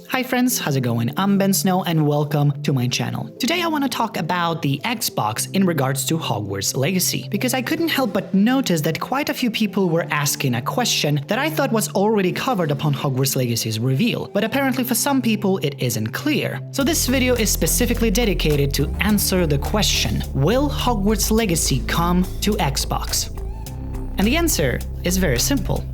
Hi friends, how's it going? I'm Ben Snow and welcome to my channel. Today I want to talk about the Xbox in regards to Hogwarts Legacy, because I couldn't help but notice that quite a few people were asking a question that I thought was already covered upon Hogwarts Legacy's reveal, but apparently for some people it isn't clear. So this video is specifically dedicated to answer the question, will Hogwarts Legacy come to Xbox? And the answer is very simple,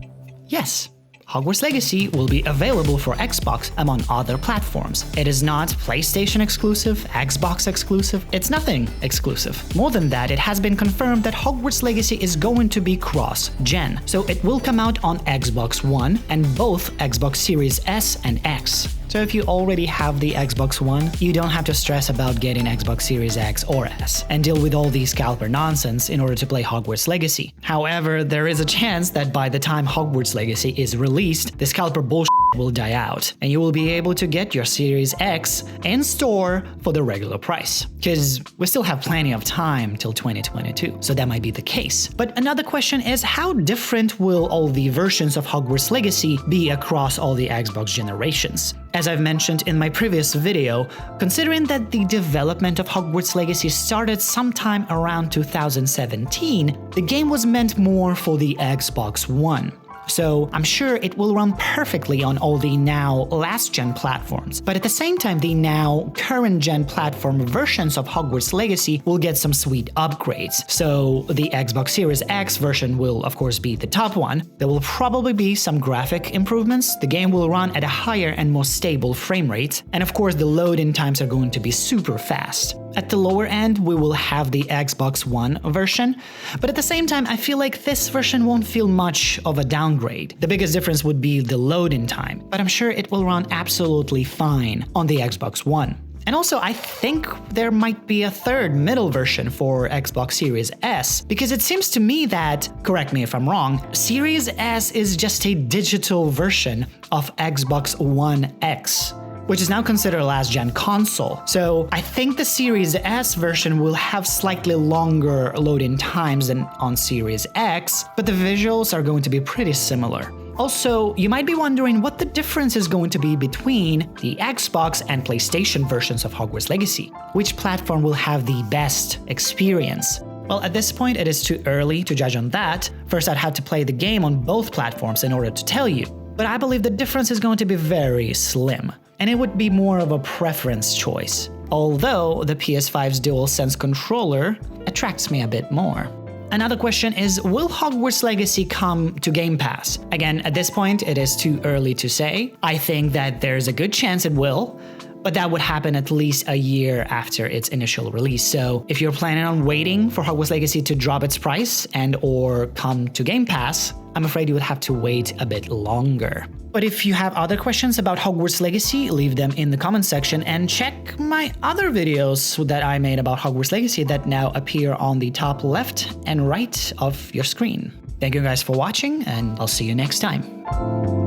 yes. Hogwarts Legacy will be available for Xbox among other platforms. It is not PlayStation exclusive, Xbox exclusive, it's nothing exclusive. More than that, it has been confirmed that Hogwarts Legacy is going to be cross-gen, so it will come out on Xbox One and both Xbox Series S and X. So if you already have the Xbox One, you don't have to stress about getting Xbox Series X or S and deal with all these scalper nonsense in order to play Hogwarts Legacy. However, there is a chance that by the time Hogwarts Legacy is released, the scalper bullshit will die out, and you will be able to get your Series X in store for the regular price. Because we still have plenty of time till 2022, so that might be the case. But another question is, how different will all the versions of Hogwarts Legacy be across all the Xbox generations? As I've mentioned in my previous video, considering that the development of Hogwarts Legacy started sometime around 2017, the game was meant more for the Xbox One. So I'm sure it will run perfectly on all the now last-gen platforms, but at the same time the now current-gen platform versions of Hogwarts Legacy will get some sweet upgrades. So the Xbox Series X version will of course be the top one. There will probably be some graphic improvements, the game will run at a higher and more stable frame rate, and of course the load-in times are going to be super fast. At the lower end, we will have the Xbox One version, but at the same time, I feel like this version won't feel much of a downgrade. The biggest difference would be the load-in time, but I'm sure it will run absolutely fine on the Xbox One. And also, I think there might be a third middle version for Xbox Series S, because it seems to me that, correct me if I'm wrong, Series S is just a digital version of Xbox One X, which is now considered a last-gen console. So I think the Series S version will have slightly longer load-in times than on Series X, but the visuals are going to be pretty similar. Also, you might be wondering what the difference is going to be between the Xbox and PlayStation versions of Hogwarts Legacy. Which platform will have the best experience? Well, at this point, it is too early to judge on that. First, I'd have to play the game on both platforms in order to tell you. But I believe the difference is going to be very slim, and it would be more of a preference choice. Although the PS5's DualSense controller attracts me a bit more. Another question is, will Hogwarts Legacy come to Game Pass? Again, at this point, it is too early to say. I think that there's a good chance it will, but that would happen at least a year after its initial release. So if you're planning on waiting for Hogwarts Legacy to drop its price and or come to Game Pass, I'm afraid you would have to wait a bit longer. But if you have other questions about Hogwarts Legacy, leave them in the comment section and check my other videos that I made about Hogwarts Legacy that now appear on the top left and right of your screen. Thank you guys for watching, and I'll see you next time.